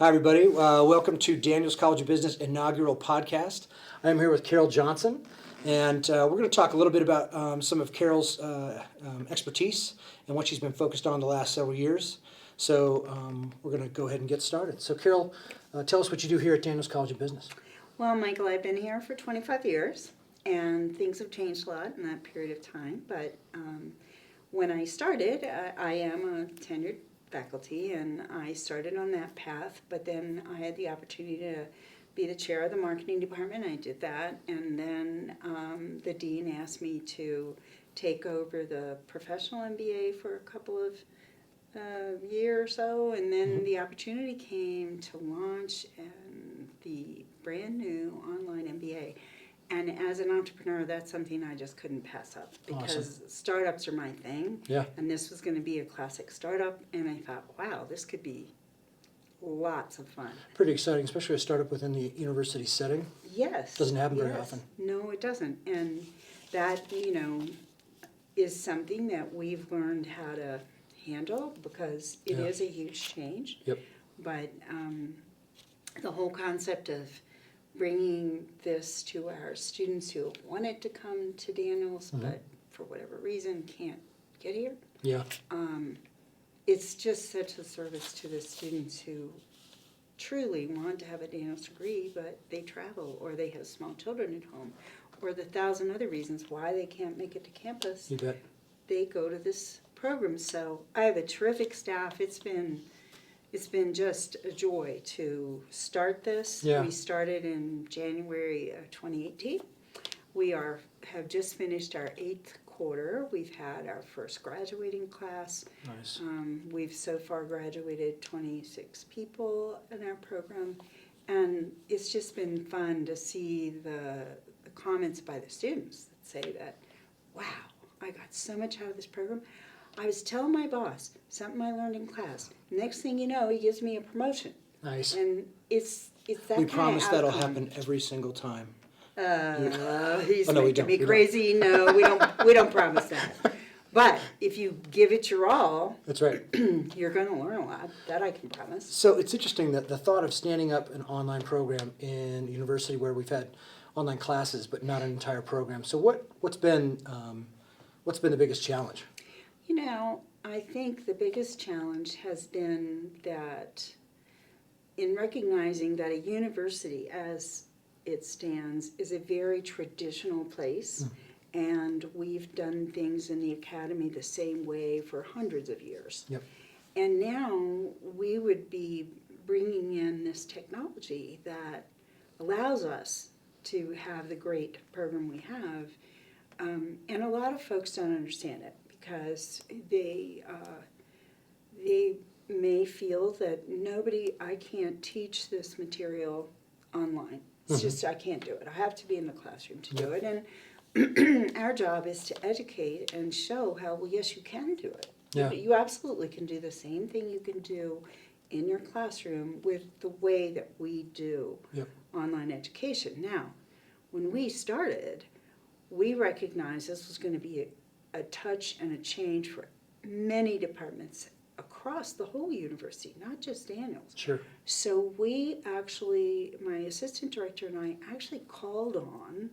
Hi, everybody. Welcome to Daniels College of Business inaugural podcast. I'm here with Carol Johnson, and we're going to talk a little bit about some of Carol's expertise and what she's been focused on the last several years. So we're going to go ahead and get started. So Carol, tell us what you do here at Daniels College of Business. Well, Michael, I've been here for 25 years, and things have changed a lot in that period of time. But when I started, I am a tenured faculty, and I started on that path. But then I had the opportunity to be the chair of the marketing department. I did that, and then the dean asked me to take over the professional MBA for a couple of year or so, and then the opportunity came to launch the brand new online MBA. And as an entrepreneur, that's something I just couldn't pass up because Awesome. Startups are my thing. Yeah. And this was going to be a classic startup, and I thought, wow, this could be lots of fun. Pretty exciting, especially a startup within the university setting. Yes. Doesn't happen very often. No, it doesn't. And that, is something that we've learned how to handle because it Yeah. is a huge change. Yep. But the whole concept of bringing this to our students who wanted to come to Daniels but for whatever reason can't get here, Yeah. it's just such a service to the students who truly want to have a Daniels degree, but they travel or they have small children at home, or the 1,000 other reasons why they can't make it to campus. You bet. They go to this program. So I have a terrific staff. It's been just a joy to start this. Yeah. We started in January of 2018. We have just finished our 8th quarter. We've had our first graduating class. Nice. We've so far graduated 26 people in our program, and it's just been fun to see the comments by the students that say that, wow, I got so much out of this program. I was telling my boss something I learned in class. Next thing you know, he gives me a promotion. Nice. And it's that We kind promise of that'll outcome. happen every single time. He's Oh, no, we making don't. me We don't. crazy. No, we don't promise that. But if you give it your all, That's right. you're going to learn a lot. That I can promise. So it's interesting that the thought of standing up an online program in a university where we've had online classes but not an entire program. So what's been the biggest challenge? I think the biggest challenge has been that in recognizing that a university as it stands is a very traditional place, and we've done things in the academy the same way for hundreds of years. Yep. And now we would be bringing in this technology that allows us to have the great program we have, and a lot of folks don't understand it because they may feel that I can't teach this material online. It's just I can't do it. I have to be in the classroom to do it. And our job is to educate and show how, well, yes, you can do it. Yeah. You absolutely can do the same thing you can do in your classroom with the way that we do online education. Now, when we started, we recognized this was going to be a touch and a change for many departments across the whole university, not just Daniels. Sure. So my assistant director and I actually called on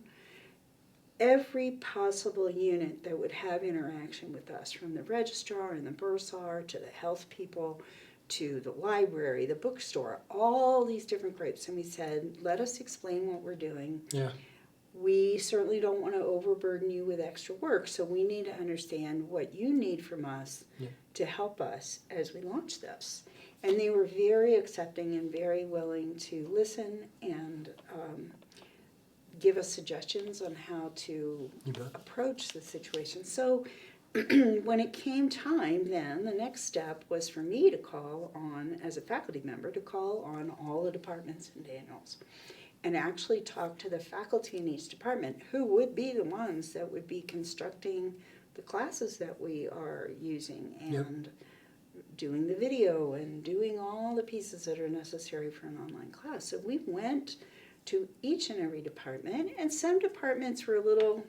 every possible unit that would have interaction with us, from the registrar and the bursar to the health people to the library, the bookstore, all these different groups. And we said, let us explain what we're doing. Yeah. We certainly don't want to overburden you with extra work, so we need to understand what you need from us to help us as we launch this. And they were very accepting and very willing to listen and give us suggestions on how to approach the situation. So when it came time, then the next step was for me to call on, as a faculty member, to call on all the departments in Daniels and actually talk to the faculty in each department, who would be the ones that would be constructing the classes that we are using and doing the video and doing all the pieces that are necessary for an online class. So we went to each and every department, and some departments were a little,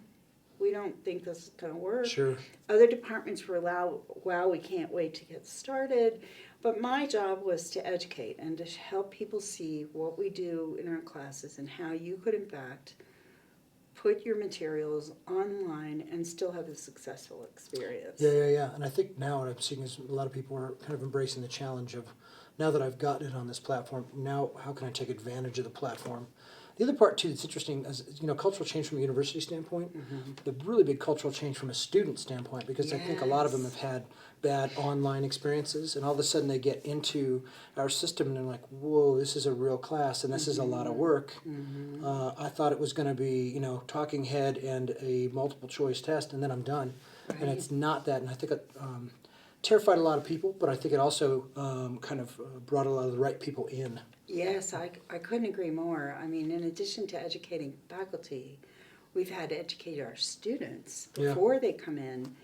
we don't think this is going to work. Sure. Other departments were wow, we can't wait to get started. But my job was to educate and to help people see what we do in our classes and how you could, in fact, put your materials online and still have a successful experience. Yeah. And I think now what I'm seeing is a lot of people are kind of embracing the challenge of, now that I've gotten it on this platform, now how can I take advantage of the platform? The other part too that's interesting is, cultural change from a university standpoint, the really big cultural change from a student standpoint, because I think a lot of them have had bad online experiences, and all of a sudden they get into our system and they're like, whoa, this is a real class and this is a lot of work. I thought it was going to be, talking head and a multiple choice test and then I'm done. Right. And it's not that, and I think it terrified a lot of people, but I think it also kind of brought a lot of the right people in. Yes, I couldn't agree more. I mean, in addition to educating faculty, we've had to educate our students before they come in.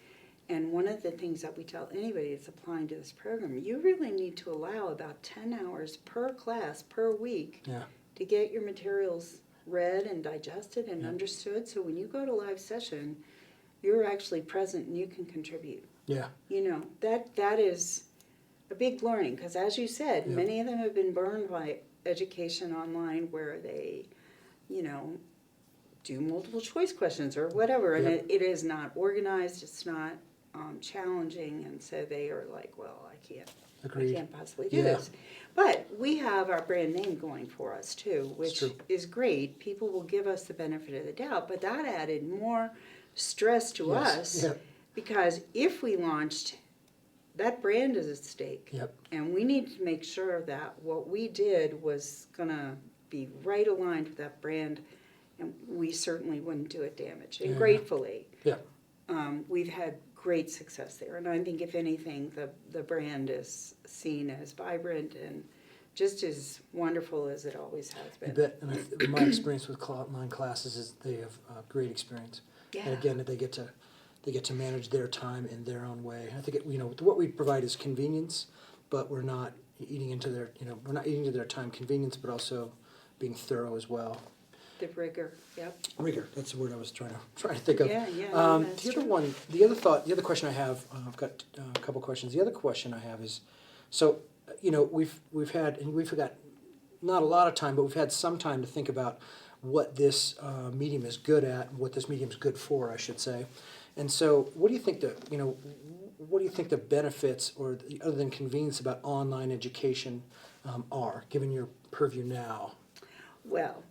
And one of the things that we tell anybody that's applying to this program, you really need to allow about 10 hours per class per week to get your materials read and digested and understood. So when you go to live session, you're actually present and you can contribute. Yeah. That is a big learning, because as you said, many of them have been burned by education online where they, do multiple choice questions or whatever, and it is not organized, it's not challenging, and so they are like, well, I can't possibly do this. But we have our brand name going for us too, which is great. People will give us the benefit of the doubt, but that added more stress to us, because if we launched, that brand is at stake. And we need to make sure that what we did was going to be right aligned with that brand, and we certainly wouldn't do it damage. And gratefully, we've had great success there. And I think, if anything, the brand is seen as vibrant and just as wonderful as it always has been. You bet. And my experience with online classes is they have a great experience. And again, they get to manage their time in their own way. I think what we provide is convenience, but we're not eating into their time convenience, but also being thorough as well. The rigor, Rigor. That's the word I was trying to think of. The other question I have, I've got a couple questions. The other question I have is, so we've got not a lot of time, but we've had some time to think about what this medium is good at, and what this medium is good for, I should say. And so, what do you think the benefits, or other than convenience, about online education are, given your purview now? Well,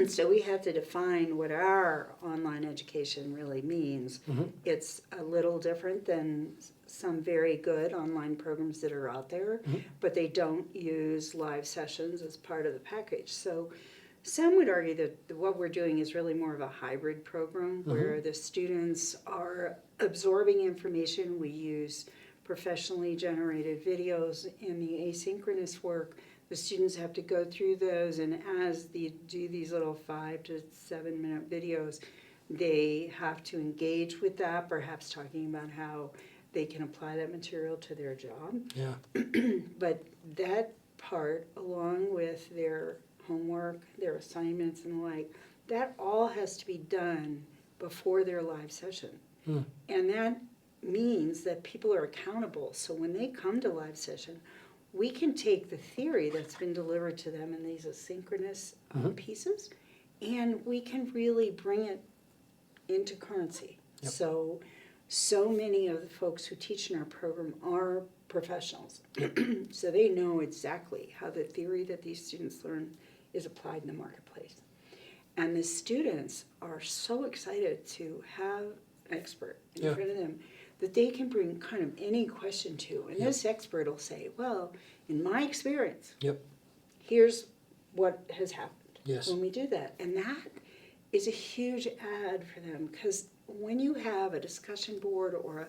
so we have to define what our online education really means. It's a little different than some very good online programs that are out there, but they don't use live sessions as part of the package. So some would argue that what we're doing is really more of a hybrid program, where the students are absorbing information. We use professionally generated videos in the asynchronous work. The students have to go through those, and as they do these little 5 to 7 minute videos, they have to engage with that, perhaps talking about how they can apply that material to their job. But that part, along with their homework, their assignments and the like, that all has to be done before their live session. And that means that people are accountable. So when they come to live session, we can take the theory that's been delivered to them in these asynchronous pieces, and we can really bring it into currency. So many of the folks who teach in our program are professionals. So they know exactly how the theory that these students learn is applied in the marketplace. And the students are so excited to have an expert in front of them that they can bring kind of any question to. And this expert will say, well, in my experience, here's what has happened when we do that. And that is a huge add for them, because when you have a discussion board or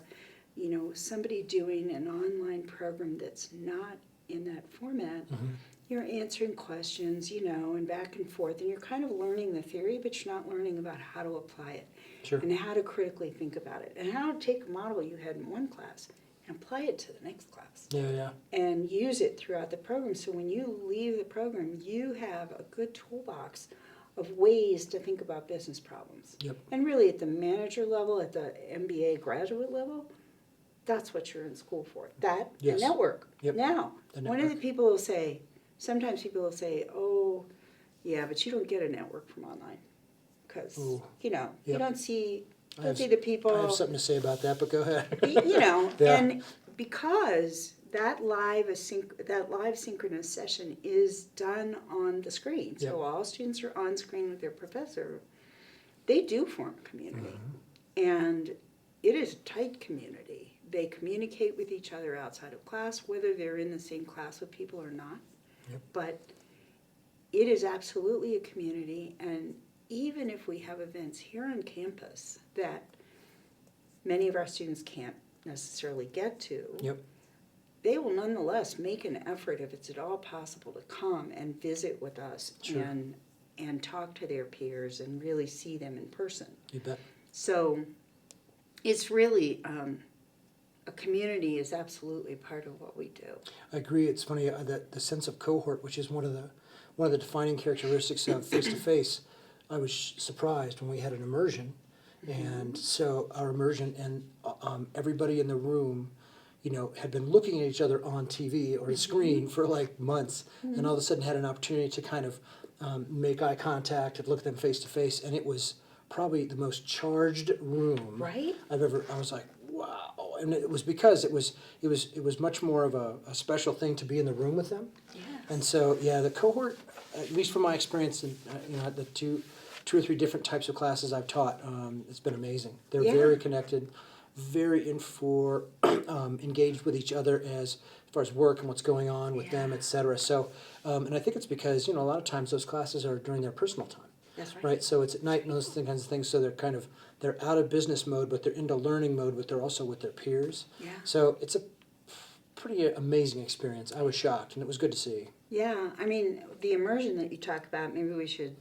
somebody doing an online program that's not in that format, you're answering questions, and back and forth, and you're kind of learning the theory, but you're not learning about how to apply it. And how to critically think about it, and how to take a model you had in one class and apply it to the next class. And use it throughout the program, so when you leave the program, you have a good toolbox of ways to think about business problems. And really, at the manager level, at the MBA graduate level, That's what you're in school for. That, Yes. the network. Yep. Now, The one of the network. people will say, sometimes people will say, oh, yeah, but you don't get a network from online. Because, Ooh. you know, you Yep. don't see I have the people. I have something to say about that, but go ahead. You know, Yeah. and because that live synchronous session is done on the screen, so Yep. all students are on screen with their professor, they do form a community. Mm-hmm. And it is a tight community. They communicate with each other outside of class, whether they're in the same class with people or not. Yep. But it is absolutely a community, and even if we have events here on campus that many of our students can't necessarily get to, Yep. they will nonetheless make an effort, if it's at all possible, to come and visit with us. Sure. And talk to their peers and really see them in person. You bet. So it's really, a community is absolutely part of what we do. I agree. It's funny that the sense of cohort, which is one of the defining characteristics of face to face. I was surprised when we had an immersion, and so our immersion and everybody in the room, you know, had been looking at each other on TV or a screen for like months, and all of a sudden had an opportunity to kind of make eye contact and look at them face to face, and it was probably the most charged room Right? I've ever. I was like, wow, and it was because it was much more of a special thing to be in the room with them. Yes. And so, yeah, the cohort, at least from my experience, in you know, the two or three different types of classes I've taught, it's been amazing. They're Yeah. very connected, very engaged with each other as far as work and what's going on with them, Yeah. et cetera. So, and I think it's because, you know, a lot of times those classes are during their personal time. That's right. Right, so it's at night and those kinds of things. So they're out of business mode, but they're into learning mode. But they're also with their peers. Yeah. So it's a pretty amazing experience. I was shocked, and it was good to see. Yeah, I mean, the immersion that you talk about, maybe we should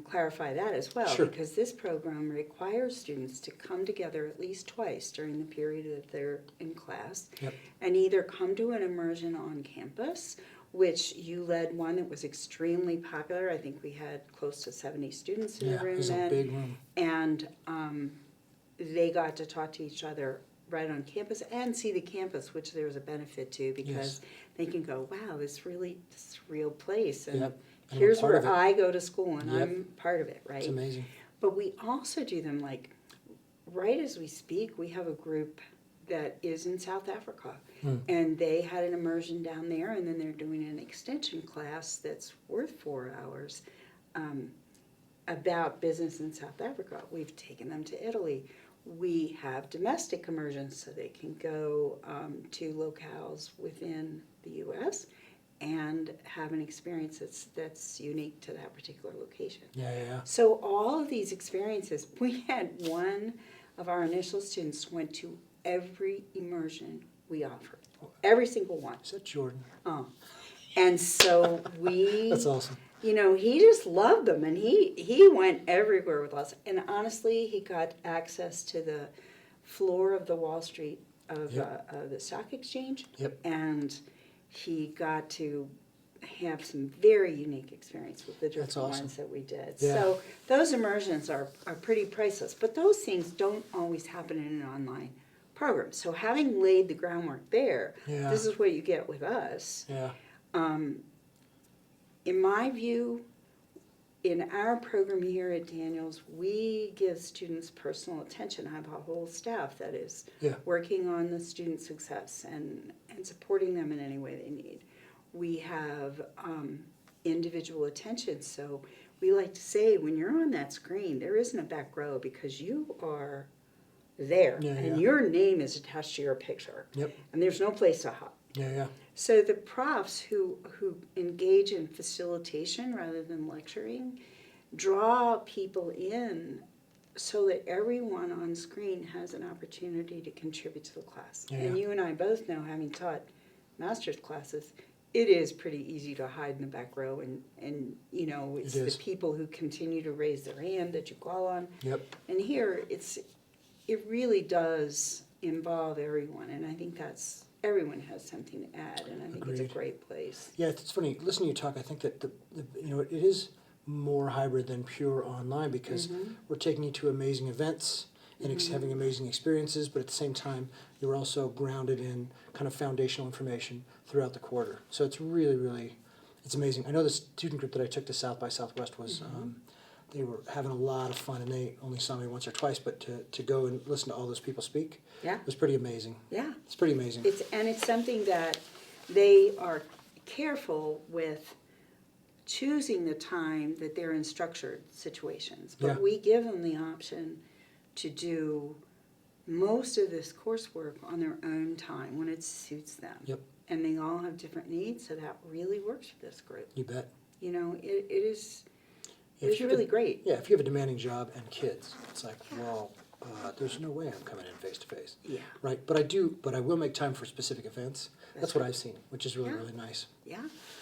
clarify that as well. Sure. Because this program requires students to come together at least twice during the period that they're in class. Yep. And either come to an immersion on campus, which you led one that was extremely popular. I think we had close to 70 students in Yeah, the it room was a then. big room. And they got to talk to each other right on campus and see the campus, which there's a benefit to because they can go, wow, this is a real place. And Yep. And I'm here's part of where it. I go to school and Yep. I'm part of it, right? It's amazing. But we also do them like right as we speak. We have a group that is in South Africa, and they had an immersion down there, and then they're doing an extension class that's worth 4 hours about business in South Africa. We've taken them to Italy. We have domestic immersions, so they can go to locales within the U.S. and have an experience that's unique to that particular location. Yeah. So all of these experiences, we had one of our initial students went to every immersion we offered, every single one. Is that Jordan? And so we, That's awesome. you know, he just loved them, and he went everywhere with us. And honestly, he got access to the floor of the Wall Street of the stock exchange, Yep. and he got to have some very unique experience with the different That's awesome. ones that we did. Yeah. So those immersions are pretty priceless, but those things don't always happen in an online program. So having laid the groundwork there, Yeah. this is what you get with us. Yeah. In my view, in our program here at Daniels, we give students personal attention. I have a whole staff that is working on the student success and supporting them in any way they need. We have individual attention. So we like to say when you're on that screen, there isn't a back row because you are there and your name is attached to your picture. Yep. And there's no place to hide. Yeah. So the profs who engage in facilitation rather than lecturing draw people in so that everyone on screen has an opportunity to contribute to the class. Yeah. And you and I both know, having taught master's classes, it is pretty easy to hide in the back row and you know, it's the people who continue to raise their hand that you call on. Yep. And here it really does involve everyone, and I think everyone has something to add, and I think it's a great place. Yeah, it's funny. Listening to you talk, I think that it is more hybrid than pure online because we're taking you to amazing events and having amazing experiences, but at the same time, you're also grounded in kind of foundational information throughout the quarter. So it's really, really, it's amazing. I know the student group that I took to South by Southwest was, they were having a lot of fun, and they only saw me once or twice, but to go and listen to all those people speak was pretty amazing. Yeah. It's pretty amazing. It's something that they are careful with choosing the time that they're in structured situations. But we give them the option to do most of this coursework on their own time when it suits them. Yep. And they all have different needs, so that really works for this group. You bet. You know, it's If you really have great. Yeah, if you have a demanding job and kids, it's like, well, there's no way I'm coming in face to face. Yeah. Right, but I will make time for specific events. That's what I've seen, which is really, really nice. Yeah.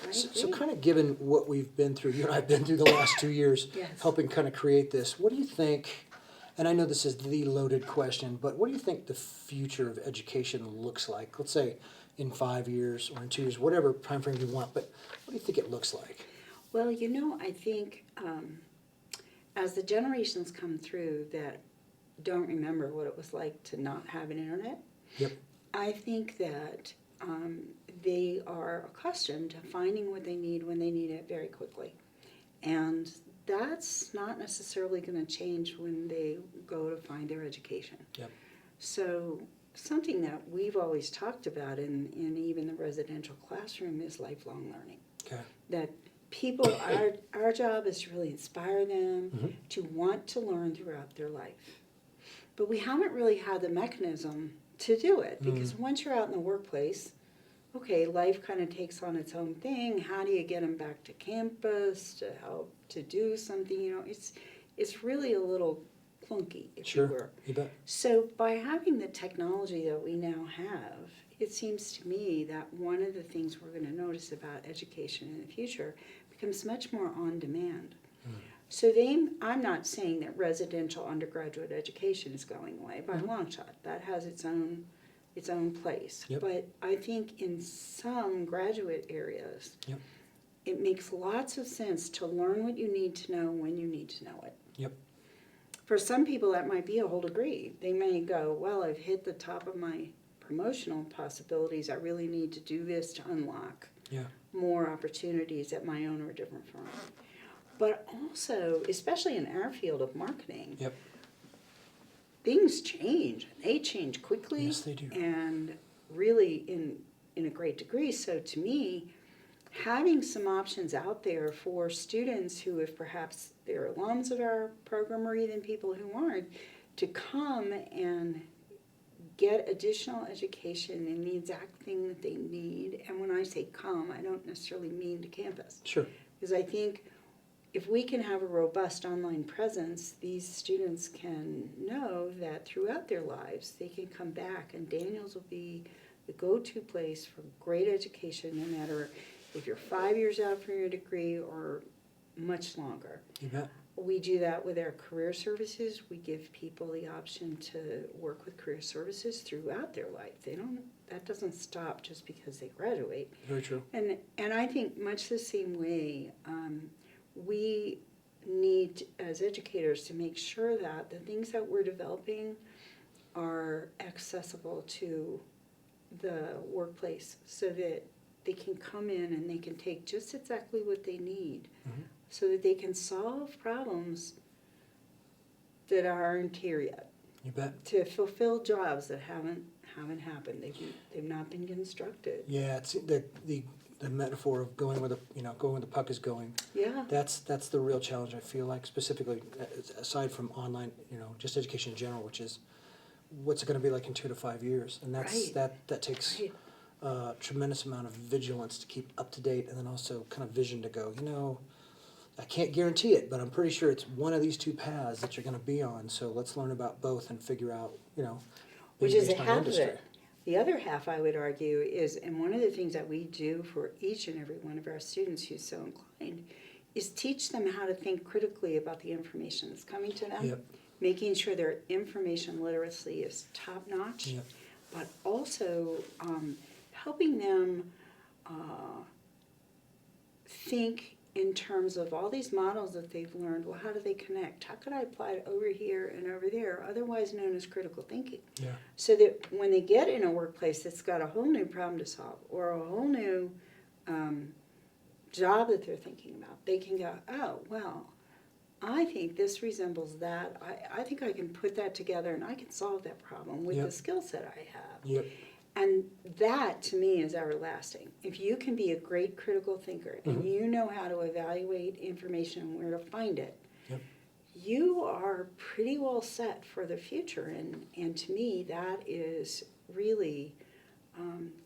I So agree. kind of given what we've been through, you and I have been through the last 2 years, Yes. helping kind of create this, what do you think, and I know this is the loaded question, but what do you think the future of education looks like? Let's say in 5 years or in 2 years, whatever time frame you want, but what do you think it looks like? Well, you know, I think as the generations come through that don't remember what it was like to not have an internet, Yep. I think that they are accustomed to finding what they need when they need it very quickly. And that's not necessarily going to change when they go to find their education. Yep. So something that we've always talked about in even the residential classroom is lifelong learning. Okay. That people, our job is to really inspire them to want to learn throughout their life. But we haven't really had the mechanism to do it, because once you're out in the workplace, okay, life kind of takes on its own thing. How do you get them back to campus to help to do something? You know, it's really a little clunky, if you were. You bet. So by having the technology that we now have, it seems to me that one of the things we're going to notice about education in the future becomes much more on demand. So I'm not saying that residential undergraduate education is going away by a long shot. That has its own place. Yep. But I think in some graduate areas, Yep. it makes lots of sense to learn what you need to know when you need to know it. Yep. For some people, that might be a whole degree. They may go, well, I've hit the top of my promotional possibilities. I really need to do this to unlock more opportunities at my own or a different firm. But also, especially in our field of marketing, things change. They change quickly. Yes, they do. And really in a great degree. So to me, having some options out there for students who, if perhaps they're alums of our program or even people who aren't, to come and get additional education in the exact thing that they need. And when I say come, I don't necessarily mean to campus. Sure. Because I think if we can have a robust online presence, these students can know that throughout their lives they can come back, and Daniels will be the go-to place for great education, no matter if you're 5 years out from your degree or much longer. You bet. We do that with our career services. We give people the option to work with career services throughout their life. That doesn't stop just because they graduate. Very true. And I think much the same way, we need, as educators, to make sure that the things that we're developing are accessible to the workplace, so that they can come in and they can take just exactly what they need, so that they can solve problems that aren't here yet. You bet. To fulfill jobs that haven't happened. They've not been constructed. Yeah, it's the metaphor of going where the puck is going. Yeah. That's the real challenge, I feel like, specifically aside from online, just education in general, which is what's it going to be like in 2 to 5 years, and that takes a tremendous amount of vigilance to keep up to date, and then also kind of vision to go, I can't guarantee it, but I'm pretty sure it's one of these two paths that you're going to be on. So let's learn about both and figure out, Which is based on half industry. of it. The other half, I would argue, is, and one of the things that we do for each and every one of our students who's so inclined, is teach them how to think critically about the information that's coming to them, Yep. making sure their information literacy is top-notch, Yep. but also helping them think in terms of all these models that they've learned. Well, how do they connect? How could I apply it over here and over there, otherwise known as critical thinking? Yeah. So that when they get in a workplace that's got a whole new problem to solve or a whole new job that they're thinking about, they can go, oh, well, I think this resembles that. I think I can put that together and I can solve that problem with the skill set I have. Yep. And that, to me, is everlasting. If you can be a great critical thinker and you know how to evaluate information and where to find it, you are pretty well set for the future. And to me, that is really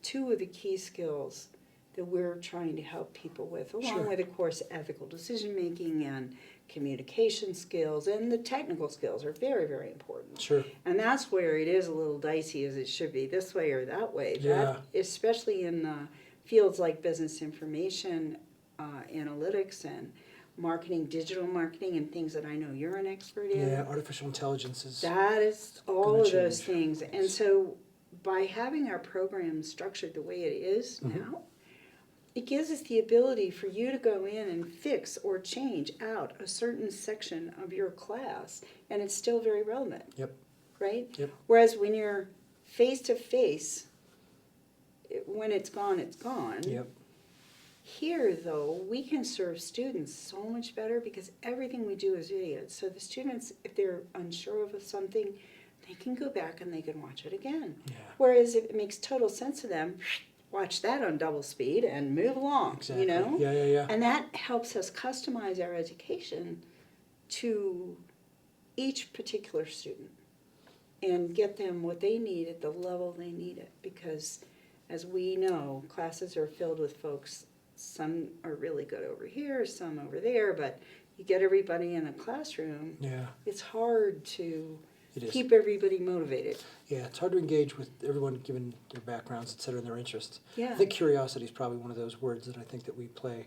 two of the key skills that we're trying to help people with, along with, of course, ethical decision-making and communication skills, and the technical skills are very, very important. Sure. And that's where it is a little dicey, as it should be this way or that way. Yeah. That, especially in the fields like business information, analytics, and marketing, digital marketing, and things that I know you're an expert in. Yeah, artificial intelligence is... That is all of those change things. And so by having our program structured the way it is now, it gives us the ability for you to go in and fix or change out a certain section of your class, and it's still very relevant. Yep. Right? Yep. Whereas when you're face to face, when it's gone, it's gone. Yep. Here, though, we can serve students so much better because everything we do is videoed. So the students, if they're unsure of something, they can go back and they can watch it again. Yeah. Whereas if it makes total sense to them, watch that on double speed and move along, Exactly. you know? Yeah. And that helps us customize our education to each particular student and get them what they need at the level they need it. Because as we know, classes are filled with folks, some are really good over here, some over there, but you get everybody in a classroom, it's hard to keep everybody motivated. Yeah, it's hard to engage with everyone given their backgrounds, et cetera, and their interests. Yeah. I think curiosity is probably one of those words that I think that we play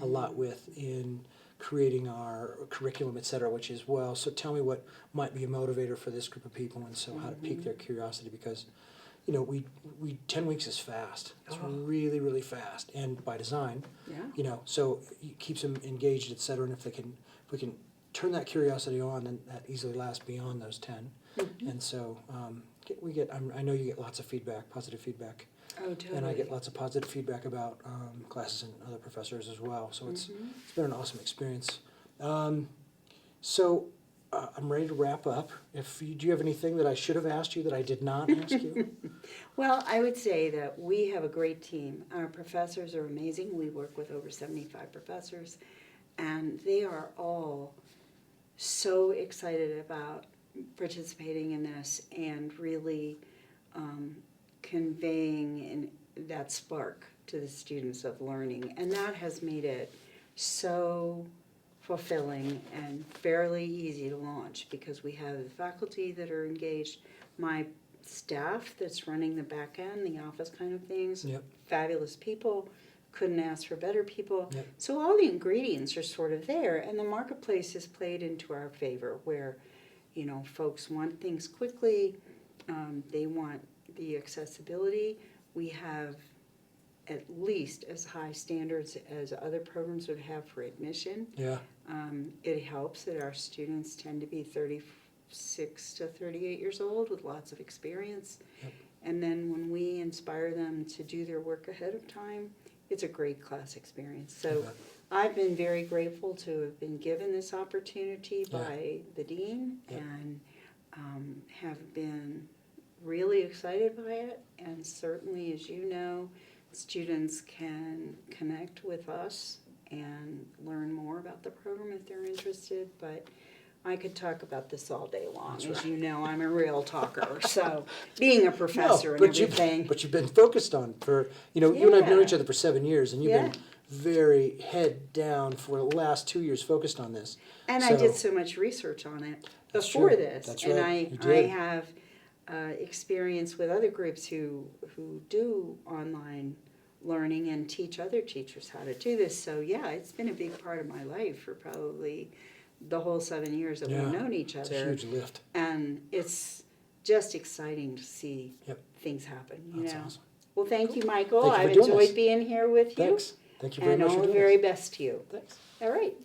a lot with in creating our curriculum, et cetera, which is, well, so tell me what might be a motivator for this group of people, and so how to pique their curiosity, because, you know, we 10 weeks is fast. It's really, really fast, and by design, you know, so it keeps them engaged, et cetera, and if we can turn that curiosity on, then that easily lasts beyond those 10. And so I know you get lots of feedback, positive feedback. Oh, totally. And I get lots of positive feedback about classes and other professors as well. So it's been an awesome experience. So I'm ready to wrap up. Do you have anything that I should have asked you that I did not ask you? Well, I would say that we have a great team. Our professors are amazing. We work with over 75 professors, and they are all so excited about participating in this and really conveying that spark to the students of learning. And that has made it so fulfilling and fairly easy to launch because we have the faculty that are engaged, my staff that's running the back end, the office kind of things, fabulous people, couldn't ask for better people. So all the ingredients are sort of there, and the marketplace is played into our favor where, you know, folks want things quickly, they want the accessibility. We have at least as high standards as other programs would have for admission. It helps that our students tend to be 36 to 38 years old with lots of experience. And then when we inspire them to do their work ahead of time, it's a great class experience. So I've been very grateful to have been given this opportunity by the dean and have been really excited by it. And certainly, as you know, students can connect with us and learn more about the program if they're interested. But I could talk about this all day long. As you know, I'm a real talker. So being a professor and everything. But you've been focused on you and I have known each other for 7 years, and you've been very head down for the last 2 years focused on this. And I did so much research on it before this. That's and right. I have experience with other groups who do online learning and teach other teachers how to do this. So yeah, it's been a big part of my life for probably the whole 7 years that we've known each other. It's a huge lift. And it's just exciting to see things happen, you know. Awesome. Well, thank you, Michael. Thank you for I've doing enjoyed this. being here with you. Thanks. Thank you very And much all for the doing very this. best to you. Thanks. All right.